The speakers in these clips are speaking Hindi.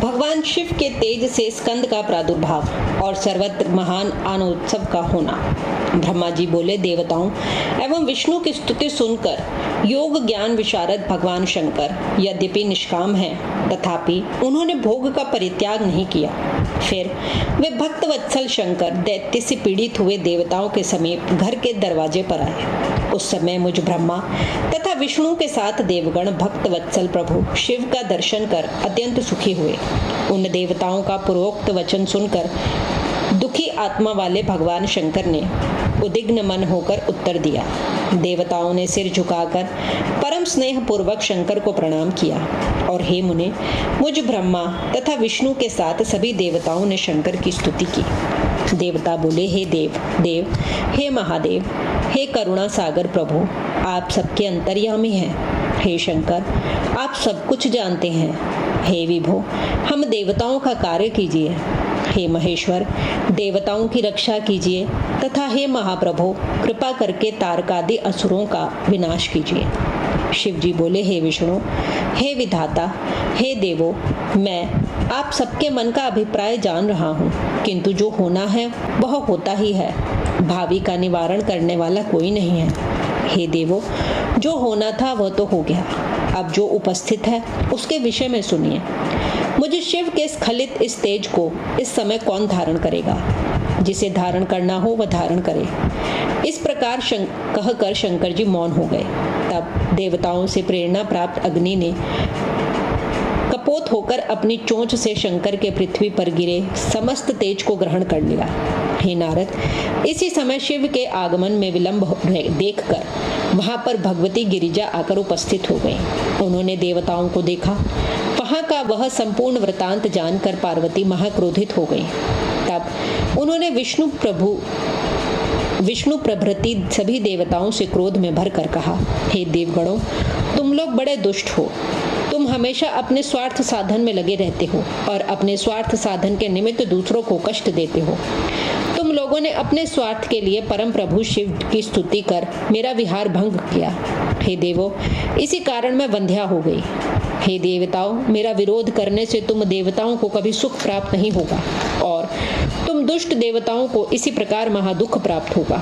भगवान शिव के तेज से स्कंद का प्रादुर्भाव और सर्वत्र महान आनंदोत्सव का होना। ब्रह्मा जी बोले, देवताओं एवं विष्णु की स्तुति सुनकर योग ज्ञान विशारद भगवान शंकर यद्यपि निष्काम हैं, तथापि उन्होंने भोग का परित्याग नहीं किया। फिर वे भक्त वत्सल शंकर दैत्य से पीड़ित हुए देवताओं के समीप घर के दरवाजे पर आए। उस समय मुझ ब्रह्मा तथा विष्णु के साथ देवगण भक्त वत्सल प्रभु शिव का दर्शन कर अत्यंत सुखी हुए। उन देवताओं का पूर्वोक्त वचन सुनकर दुखी आत्मा वाले भगवान शंकर ने उद्विग्न मन होकर उत्तर दिया। देवताओं ने सिर झुकाकर परम स्नेह पूर्वक शंकर को प्रणाम किया और हे मुने, मुझ ब्रह्मा तथा विष्णु के साथ सभी देवताओं ने शंकर की स्तुति की। देवता बोले, हे देव, हे महादेव, हे करुणा सागर प्रभु, आप सबके अंतर्यामी हैं। हे शंकर, आप सब कुछ जानते हैं। हे विभो, हम देवताओं का कार्य कीजिए। हे महेश्वर, देवताओं की रक्षा कीजिए तथा हे महाप्रभु, कृपा करके तारकादि असुरों का विनाश कीजिए। शिव जी बोले, हे विष्णु, हे विधाता, हे देवो, मैं आप सबके मन का अभिप्राय जान रहा हूँ, किंतु जो होना है वह होता ही है। भावी का निवारण करने वाला कोई नहीं है। हे देवो, जो होना था वह तो हो गया। अब जो उपस्थित है उसके विषय में सुनिए। मुझे शिव के स्खलित इस तेज को इस समय कौन धारण करेगा? जिसे धारण करना हो वह धारण करे। इस प्रकार कहकर शंकर जी मौन हो गए। तब देवताओं से प्रेरणा प्राप्त अग्नि ने कपोत होकर अपनी चोंच से शंकर के पृथ्वी पर गिरे समस्त तेज को ग्रहण कर लिया। हे नारद, इसी समय शिव के आगमन में विलंब देखकर वहां पर भगवती गिरिजा आकर उपस्थित हो गई। उन्होंने देवताओं को देखा। वहां का वह संपूर्ण वृतांत जानकर पार्वती महाक्रोधित हो गई। तब उन्होंने विष्णु प्रभृति सभी देवताओं से क्रोध में भरकर कहा, हे देवगणों, तुम लोग बड़े दुष्ट हो। तुम हमेशा अपने स्वार्थ साधन में लगे रहते हो और अपने स्वार्थ साधन के निमित्त दूसरों को कष्ट देते हो। तुम लोगों ने अपने स्वार्थ के लिए परम प्रभु शिव की स्तुति कर मेरा विहार भंग किया। हे देवो, इसी कारण मैं वंध्या हो गई। हे देवताओं, मेरा विरोध करने से तुम देवताओं को कभी सुख प्राप्त नहीं होगा और तुम दुष्ट देवताओं को इसी प्रकार महादुख प्राप्त होगा।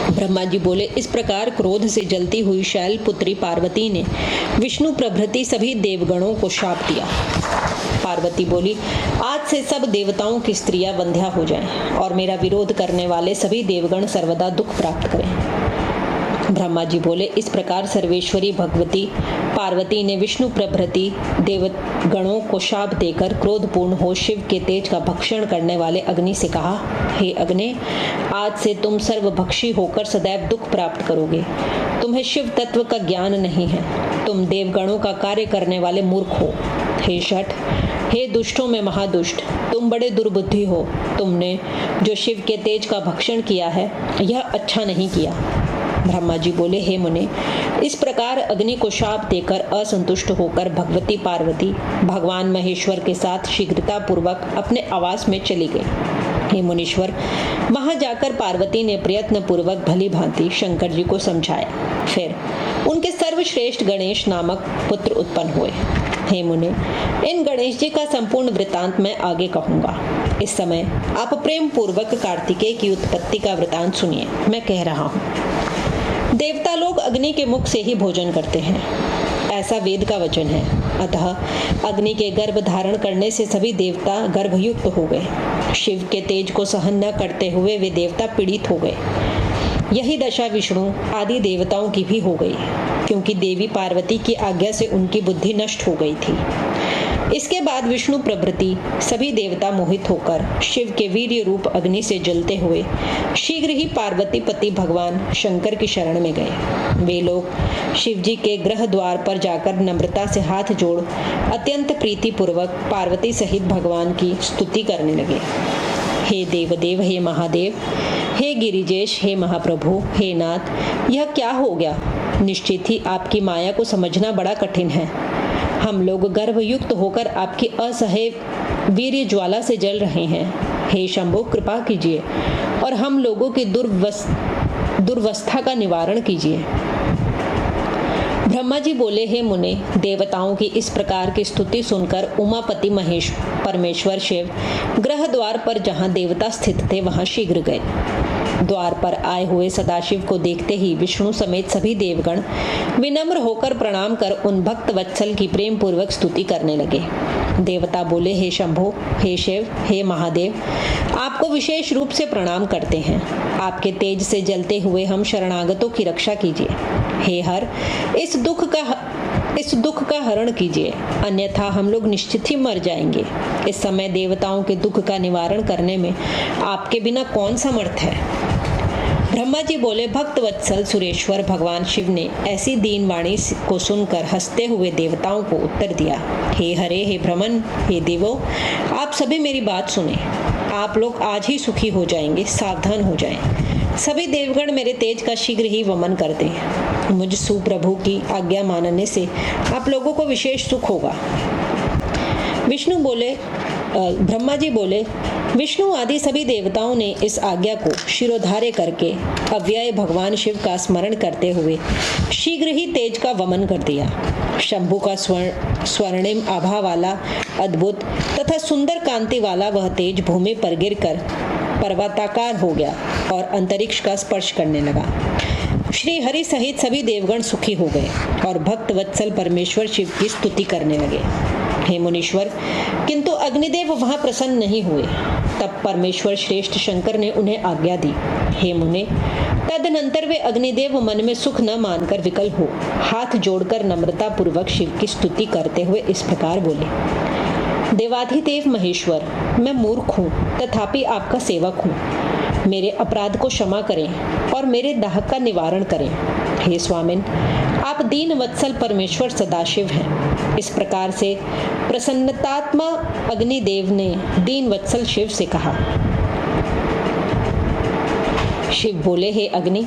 ब्रह्मा जी बोले, इस प्रकार क्रोध से जलती हुई शैल पुत्री पार्वती ने विष्णु प्रभृति सभी देवगणों को शाप दिया। पार्वती बोली, आज से सब देवताओं की स्त्रियां वंध्या हो जाएं और मेरा विरोध करने वाले सभी देवगण सर्वदा दुख प्राप्त करें। ब्रह्मा जी बोले, इस प्रकार सर्वेश्वरी भगवती पार्वती ने विष्णु प्रभृति देवगणों को शाप देकर क्रोधपूर्ण हो शिव के तेज का भक्षण करने वाले अग्नि से कहा, हे अग्नि, आज से तुम सर्वभक्षी होकर सदैव दुख प्राप्त करोगे। तुम्हें शिव तत्व का ज्ञान नहीं है। तुम देवगणों का कार्य करने वाले मूर्ख हो। हे शठ, हे दुष्टों में महादुष्ट, तुम बड़े दुर्बुद्धि हो। तुमने जो शिव के तेज का भक्षण किया है यह अच्छा नहीं किया। ब्रह्मा जी बोले, हे मुने, इस प्रकार अग्नि को शाप देकर असंतुष्ट होकर भगवती पार्वती भगवान महेश्वर के साथ शीघ्रता पूर्वक अपने आवास में चली गई। हे मुनीश्वर, वहां जाकर पार्वती ने प्रयत्न पूर्वक भली भांति शंकर जी को समझाया। फिर उनके सर्वश्रेष्ठ गणेश नामक पुत्र उत्पन्न हुए। हे मुने, इन गणेश जी का संपूर्ण वृतांत मैं आगे कहूंगा। इस समय आप प्रेम पूर्वक कार्तिकेय की उत्पत्ति का वृतांत सुनिए। मैं कह रहा हूँ। देवता लोग अग्नि के मुख से ही भोजन करते हैं, ऐसा वेद का वचन है। अतः अग्नि के गर्भ धारण करने से सभी देवता गर्भयुक्त हो गए। शिव के तेज को सहन न करते हुए वे देवता पीड़ित हो गए। यही दशा विष्णु आदि देवताओं की भी हो गई, क्योंकि देवी पार्वती की आज्ञा से उनकी बुद्धि नष्ट हो गई थी। इसके बाद विष्णु प्रभृति सभी देवता मोहित होकर शिव के वीर्य रूप अग्नि से जलते हुए शीघ्र ही पार्वती पति भगवान शंकर की शरण में गए। वे लोग शिव जी के गृह द्वार पर जाकर नम्रता से हाथ जोड़ अत्यंत प्रीति पूर्वक पार्वती सहित भगवान की स्तुति करने लगे। हे देवदेव, हे महादेव, हे गिरिजेश, हे महाप्रभु, हे नाथ, यह क्या हो गया? निश्चित ही आपकी माया को समझना बड़ा कठिन है। हम लोग गर्भयुक्त होकर आपकी असह्य वीर्य ज्वाला से जल रहे हैं। हे शंभु, कृपा कीजिए और हम लोगों की दुर्वस्था का निवारण कीजिए। ब्रह्मा ब्रह्मा जी बोले, हे मुने, देवताओं की इस प्रकार की स्तुति सुनकर उमापति महेश परमेश्वर शिव ग्रह द्वार पर जहाँ देवता स्थित थे वहाँ शीघ्र गए। द्वार पर आए हुए सदाशिव को देखते ही विष्णु समेत सभी देवगण विनम्र होकर प्रणाम कर उन भक्त वत्सल की प्रेम पूर्वक स्तुति करने लगे। देवता बोले, हे शंभो, हे शिव, हे महादेव, आपको विशेष रूप से प्रणाम करते हैं। आपके तेज से जलते हुए हम शरणागतों की रक्षा कीजिए। हे हर, इस दुख का हरण कीजिए, अन्यथा हम लोग निश्चित ही मर जाएंगे। इस समय देवताओं के दुख का निवारण करने में आपके बिना कौन समर्थ है। ब्रह्मा जी बोले, भक्त वत्सल सुरेश्वर भगवान शिव ने ऐसी दीन वाणी को सुनकर हंसते हुए देवताओं को उत्तर दिया, हे हरे, हे ब्रह्मन, हे देवो, आप सभी मेरी बात सुने। आप लोग आज ही सुखी हो जाएंगे, सावधान हो जाएं। सभी देवगण मेरे तेज का शीघ्र ही वमन करते हैं। मुझ सुप्रभु की आज्ञा मानने से आप लोगों को विशेष सुख होगा। ब्रह्मा जी बोले, विष्णु आदि सभी देवताओं ने इस आज्ञा को शिरोधार्य करके अव्यय भगवान शिव का स्मरण करते हुए शीघ्र ही तेज का वमन कर दिया। शंभु का स्वर्णिम आभा वाला अद्भुत तथा सुंदर कांति वाला वह तेज भूमि पर गिरकर पर्वताकार हो गया और अंतरिक्ष का स्पर्श करने लगा। श्री हरि सहित सभी देवगण सुखी हो गए और भक्त वत्सल परमेश्वर शिव की स्तुति करने लगे। हे मुनीश्वर, किंतु अग्निदेव वहां प्रसन्न नहीं हुए। तब परमेश्वर श्रेष्ठ शंकर ने उन्हें आज्ञा दी, हे मुने, तदनंतर वे अग्निदेव मन में सुख न मानकर विकल हो हाथ जोड़कर नम्रता पूर्वक शिव की स्तुति करते हुए इस प्रकार बोले, देवाधिदेव महेश्वर, मैं मूर्ख हूँ तथापि आपका सेवक हूँ। मेरे अपराध को क्षमा करें और मेरे दाह का निवारण करें। हे स्वामिन, आप दीन वत्सल परमेश्वर सदाशिव हैं। इस प्रकार से प्रसन्नतात्मा अग्निदेव ने दीन वत्सल शिव से कहा। शिव बोले, हे अग्नि,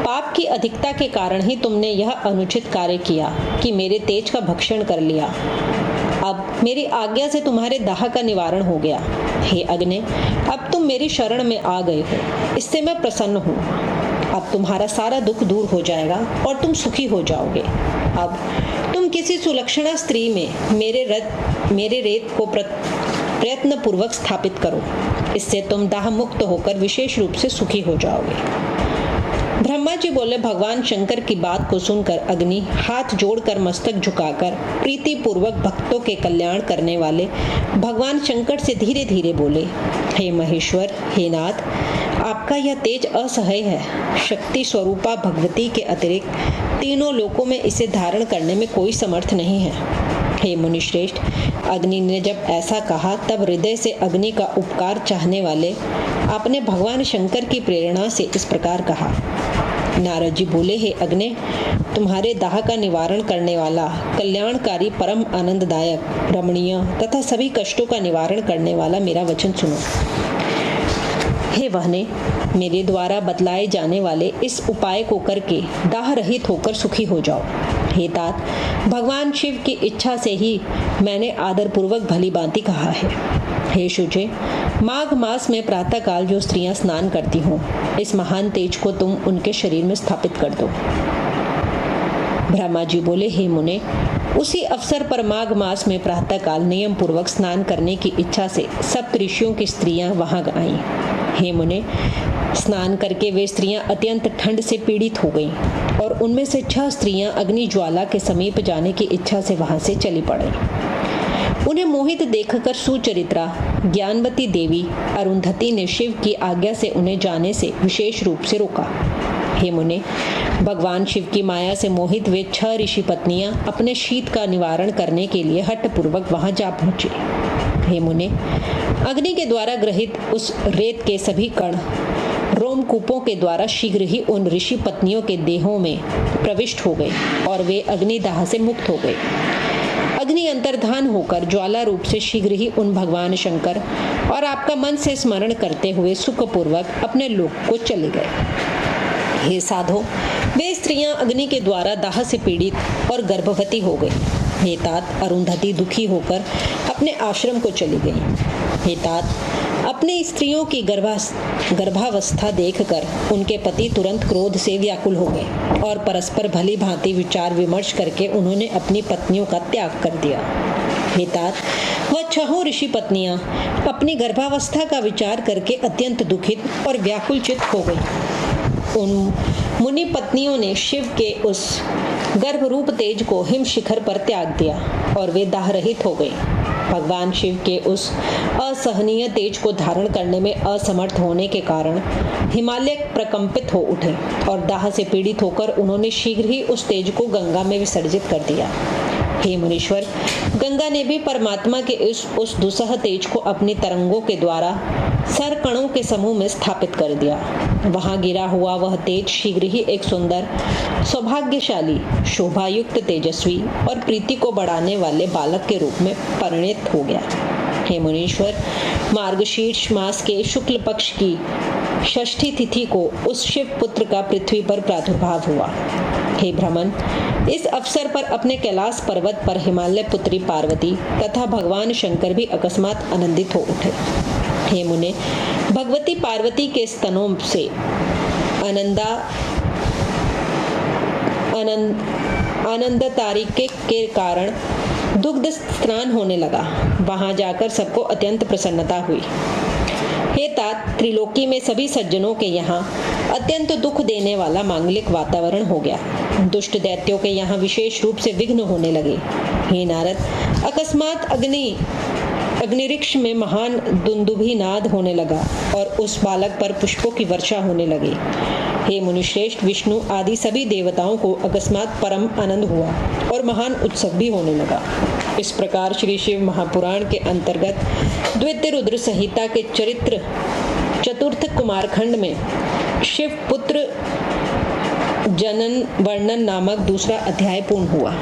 पाप की अधिकता के कारण ही तुमने यह अनुचित कार्य किया कि मेरे तेज का भक्षण कर लिया। अब मेरी आज्ञा से तुम्हारे दाह का निवारण हो गया। हे अग्नि, अब तुम मेरी शरण में आ गए हो, इससे मैं प्रसन्न हूँ। अब तुम्हारा सारा दुख दूर हो जाएगा और तुम सुखी हो जाओगे। अब तुम किसी सुलक्षणा स्त्री में मेरे रेत को प्रयत्न पूर्वक स्थापित करो, इससे तुम दाह मुक्त होकर विशेष रूप से सुखी हो जाओगे। ब्रह्मा जी बोले, भगवान शंकर की बात को सुनकर अग्नि हाथ जोड़कर मस्तक झुकाकर प्रीति पूर्वक भक्तों के कल्याण करने वाले भगवान शंकर से धीरे धीरे बोले, हे महेश्वर, हे नाथ, आपका यह तेज असह्य है। शक्ति स्वरूपा भगवती के अतिरिक्त तीनों लोकों में इसे धारण करने में कोई समर्थ नहीं है। हे मुनिश्रेष्ठ, अग्नि ने जब ऐसा कहा तब हृदय से अग्नि का उपकार चाहने वाले आपने भगवान शंकर की प्रेरणा से इस प्रकार कहा। नारद जी बोले, हे अग्नि, तुम्हारे दाह का निवारण करने वाला, कल्याणकारी, परम आनंददायक, रमणीय तथा सभी कष्टों का निवारण करने वाला मेरा वचन सुनो। हे वहने, मेरे द्वारा बतलाए जाने वाले इस उपाय को करके दाह रहित होकर सुखी हो जाओ। हे तात, भगवान शिव की इच्छा से ही मैंने आदर पूर्वक भली भांति कहा है। हे शुचे, माघ मास में प्रातः काल जो स्त्रियां स्नान करती हों, इस महान तेज को तुम उनके शरीर में स्थापित कर दो। ब्रह्मा जी बोले, हे मुने, उसी अवसर पर माघ मास में प्रातः काल नियम पूर्वक स्नान करने की इच्छा से सप्त ऋषियों की स्त्रियां वहां आईं। हे मुने, स्नान करके वे स्त्रियां अत्यंत ठंड से पीड़ित हो गईं और उनमें से 6 स्त्रियां अग्नि ज्वाला के समीप जाने की इच्छा से वहां से चली पड़ी। उन्हें मोहित देखकर सुचरित्रा ज्ञानवती देवी अरुंधति ने शिव की आज्ञा से उन्हें जाने से विशेष रूप से रोका। हे मुने, भगवान शिव की माया से मोहित वे 6 ऋषि पत्नियां अपने शीत का निवारण करने के लिए हठपूर्वक वहां जा पहुंची। हे मुने, अग्नि के द्वारा ग्रहित उस रेत के सभी कण रोमकूपों के द्वारा शीघ्र ही उन ऋषि पत्नियों के देहों में प्रविष्ट हो गए और वे अग्निदाह से मुक्त हो गए। अग्नि अंतर्धान होकर ज्वाला रूप से शीघ्र ही उन भगवान शंकर और आपका मन से स्मरण करते हुए सुखपूर्वक अपने लोक को चले गए। हे साधो, वे स्त्रियां अग्नि के द्वारा दाह से पीड़ित और गर्भवती हो गई। हे तात, अरुंधति दुखी होकर अपने आश्रम को चली गई। हे तात, अपनी स्त्रियों की गर्भावस्था देखकर उनके पति तुरंत क्रोध से व्याकुल हो गए और परस्पर भली भांति विचार विमर्श करके उन्होंने अपनी पत्नियों का त्याग कर दिया। हे तात, वह 6 ऋषि पत्नियां अपनी गर्भावस्था का विचार करके अत्यंत दुखित और व्याकुलचित हो गई। उन मुनि पत्नियों ने शिव के उस गर्भरूप तेज को हिम शिखर पर त्याग दिया और वे दाहरहित हो गई। भगवान शिव के उस असहनीय तेज को धारण करने में असमर्थ होने के कारण हिमालय प्रकंपित हो उठे और दाह से पीड़ित होकर उन्होंने शीघ्र ही उस तेज को गंगा में विसर्जित कर दिया। हे मुनीश्वर, गंगा ने भी परमात्मा के उस दुस्सह तेज को अपनी तरंगों के द्वारा सरकणों के समूह में स्थापित कर दिया। वहां गिरा हुआ वह तेज शीघ्र ही एक सुंदर, सौभाग्यशाली, शोभायुक्त, तेजस्वी और प्रीति को बढ़ाने वाले बालक के रूप में परिणत हो गया। हे मुनीश्वर, मार्गशीर्ष मास के शुक्ल पक्ष की षष्ठी तिथि को उस शिव पुत्र का पृथ्वी पर प्रादुर्भाव हुआ। हे भ्रमण, इस अवसर पर अपने कैलाश पर्वत पर हिमालय पुत्री पार्वती तथा भगवान शंकर भी अकस्मात आनंदित हो उठे। हे मुने, भगवती पार्वती के स्तनों से आनंदतारिके के कारण दुग्ध स्नान होने लगा। वहां जाकर सबको अत्यंत प्रसन्नता हुई। हे तात, त्रिलोकी में सभी सज्जनों के यहाँ अत्यंत दुख देने वाला मांगलिक वातावरण हो गया। दुष्ट दैत्यों के यहाँ विशेष रूप से विघ्न होने लगे। हे नारद, अकस्मात अग्निरिक्ष में महान दुंदुभी नाद होने लगा और उस बालक पर पुष्पों की वर्षा होने लगी। हे मुनिश्रेष्ठ, विष्णु आदि सभी देवताओं को अकस्मात परम आनंद हुआ और महान उत्सव भी होने लगा। इस प्रकार श्री शिव महापुराण के अंतर्गत द्वितीय रुद्र संहिता के चरित्र चतुर्थ कुमारखंड में शिव पुत्र जनन वर्णन नामक दूसरा अध्याय पूर्ण हुआ।